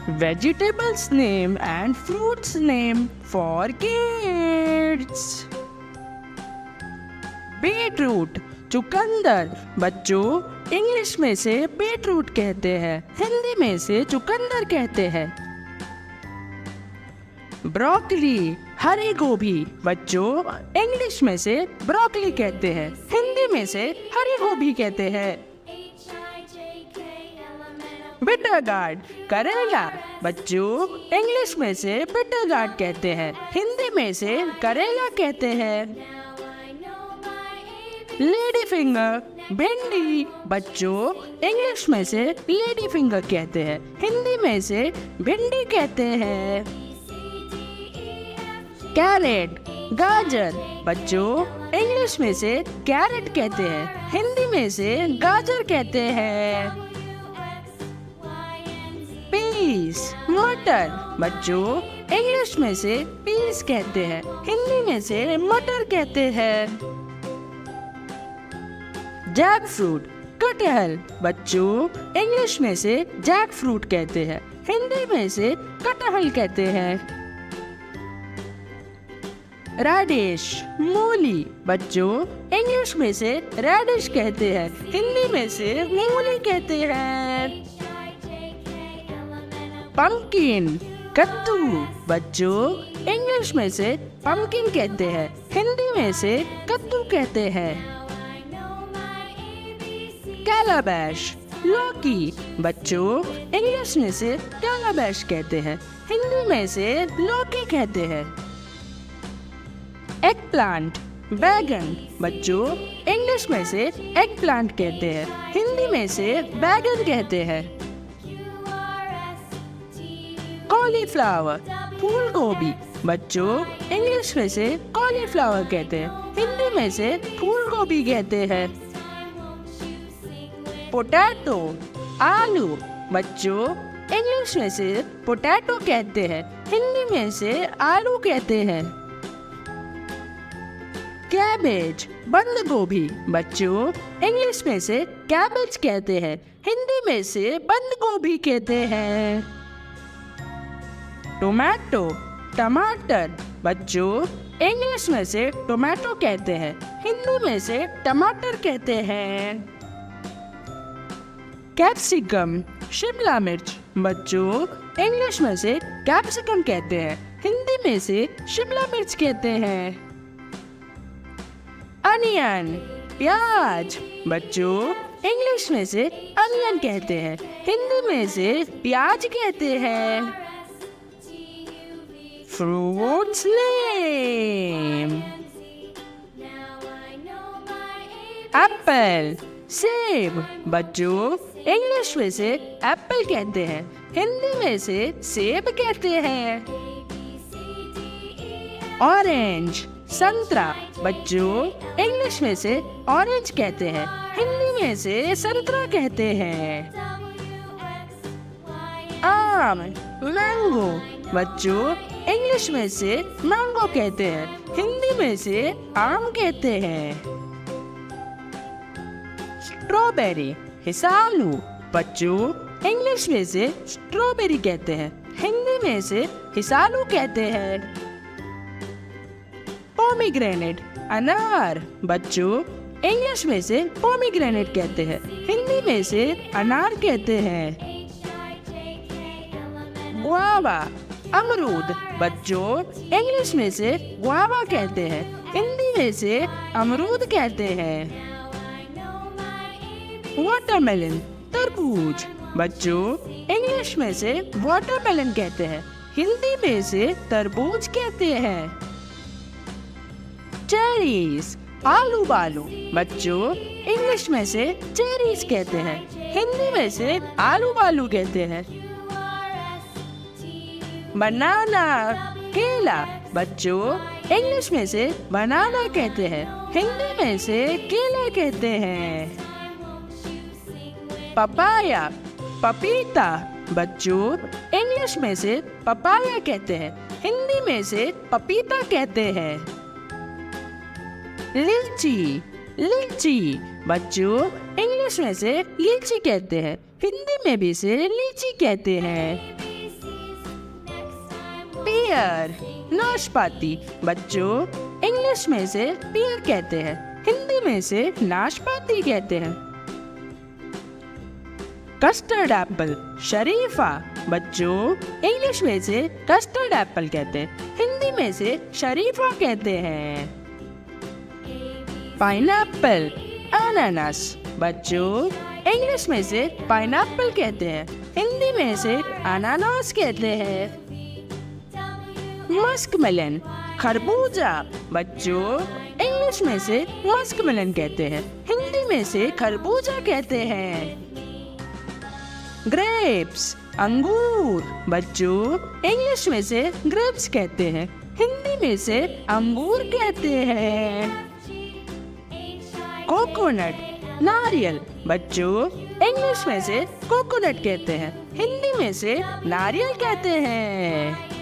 Vegetables name and fruits name for kids. Beetroot, चुकंदर। बच्चों, English में से बीटरूट कहते हैं, हिंदी में से चुकंदर कहते हैं। ब्रोकली, हरी गोभी। बच्चों, इंग्लिश में से ब्रोकली कहते हैं, हिंदी में से हरी गोभी कहते हैं। बिटर गार्ड, करेला। बच्चों, इंग्लिश में से बिटर गार्ड कहते हैं, हिंदी में से करेला कहते हैं। लेडी फिंगर, भिंडी। बच्चों, इंग्लिश में से लेडी फिंगर कहते हैं, हिंदी में से भिंडी कहते हैं। कैरेट, गाजर। बच्चों, इंग्लिश में से कैरेट कहते हैं, हिंदी में से गाजर कहते हैं। पीस, मटर। बच्चों, इंग्लिश में से पीस कहते हैं, हिंदी में से मटर कहते हैं। जैक फ्रूट, कटहल। बच्चों, इंग्लिश में से जैक फ्रूट कहते हैं, हिंदी में से कटहल कहते हैं। रेडिश, मूली। बच्चों, इंग्लिश में से रेडिश कहते हैं, हिंदी में से मूली कहते हैं। पंपकिन, कद्दू। बच्चों, इंग्लिश में से पंपकिन कहते हैं, हिंदी में से कद्दू कहते हैं। कैलाबैश, लौकी। बच्चों, इंग्लिश में से कैलाबैश कहते हैं, हिंदी में से लौकी कहते हैं। एग प्लांट, बैगन। बच्चों, इंग्लिश में से एग प्लांट कहते हैं, हिंदी में से बैगन कहते हैं। कॉलीफ्लावर, फूल गोभी। बच्चों, इंग्लिश में से कॉलीफ्लावर कहते हैं, हिंदी में से फूल गोभी कहते हैं। पोटैटो, आलू। बच्चों, इंग्लिश में से पोटैटो कहते हैं, हिंदी में से आलू कहते हैं। कैबेज, बंद गोभी। बच्चों, इंग्लिश में से कैबेज कहते हैं, हिंदी में से बंद गोभी कहते हैं। टोमेटो, टमाटर। बच्चों, इंग्लिश में से टोमेटो कहते हैं, हिंदी में से टमाटर कहते हैं। कैप्सिकम, शिमला मिर्च। बच्चों, इंग्लिश में से कैप्सिकम कहते हैं, हिंदी में से शिमला मिर्च कहते हैं। अनियन, प्याज। बच्चों, इंग्लिश में से अनियन कहते हैं, हिंदी में से प्याज कहते हैं। फ्रूट्स नेम, एप्पल, सेब। बच्चों, इंग्लिश में से एप्पल कहते हैं, हिंदी में से सेब कहते हैं। ऑरेंज, संतरा। बच्चों, इंग्लिश में से ऑरेंज कहते हैं, हिंदी में से संतरा कहते हैं। आम, मैंगो। बच्चों, इंग्लिश में से मैंगो कहते हैं, हिंदी में से आम कहते हैं। स्ट्रॉबेरी, हिसालू। बच्चों, इंग्लिश में से स्ट्रॉबेरी कहते हैं, हिंदी में से हिसालू कहते हैं। पोमीग्रेनेट, अनार। बच्चों, इंग्लिश में से पोमीग्रेनेट कहते हैं, हिंदी में से अनार कहते हैं। गुआवा, अमरूद। बच्चों, इंग्लिश में से गुआवा कहते हैं, हिंदी में से अमरूद कहते हैं। वाटरमेलन, तरबूज। बच्चों, इंग्लिश में से वाटरमेलन कहते हैं, हिंदी में से तरबूज कहते हैं। चेरीज, आलू बालू। बच्चों, इंग्लिश में से चेरीज कहते हैं, हिंदी में से आलू बालू कहते हैं। बनाना, केला। बच्चों, इंग्लिश में से बनाना कहते हैं, हिंदी में से केला कहते हैं। पपाया, पपीता। बच्चों, इंग्लिश में से पपाया कहते हैं, हिंदी में से पपीता कहते हैं। लीची, लीची। बच्चों, इंग्लिश में से लीची कहते हैं, हिंदी में भी से लीची कहते हैं। पेयर नाशपाती। बच्चों, इंग्लिश में से पेयर कहते हैं, हिंदी में से नाशपाती कहते हैं। कस्टर्ड एप्पल शरीफा। बच्चों, इंग्लिश में से कस्टर्ड एप्पल कहते हैं, हिंदी में से शरीफा कहते हैं। पाइनएप्पल अनानास। बच्चों, इंग्लिश में से पाइनएप्पल कहते हैं, हिंदी में से अनानास कहते हैं। मस्कमेलन खरबूजा। बच्चों, इंग्लिश में से मस्कमेलन कहते हैं, हिंदी में से खरबूजा कहते हैं। ग्रेप्स अंगूर। बच्चों, इंग्लिश में से ग्रेप्स कहते हैं, हिंदी में से अंगूर कहते हैं। कोकोनट नारियल। बच्चों, इंग्लिश में से कोकोनट कहते हैं, हिंदी में से नारियल कहते हैं।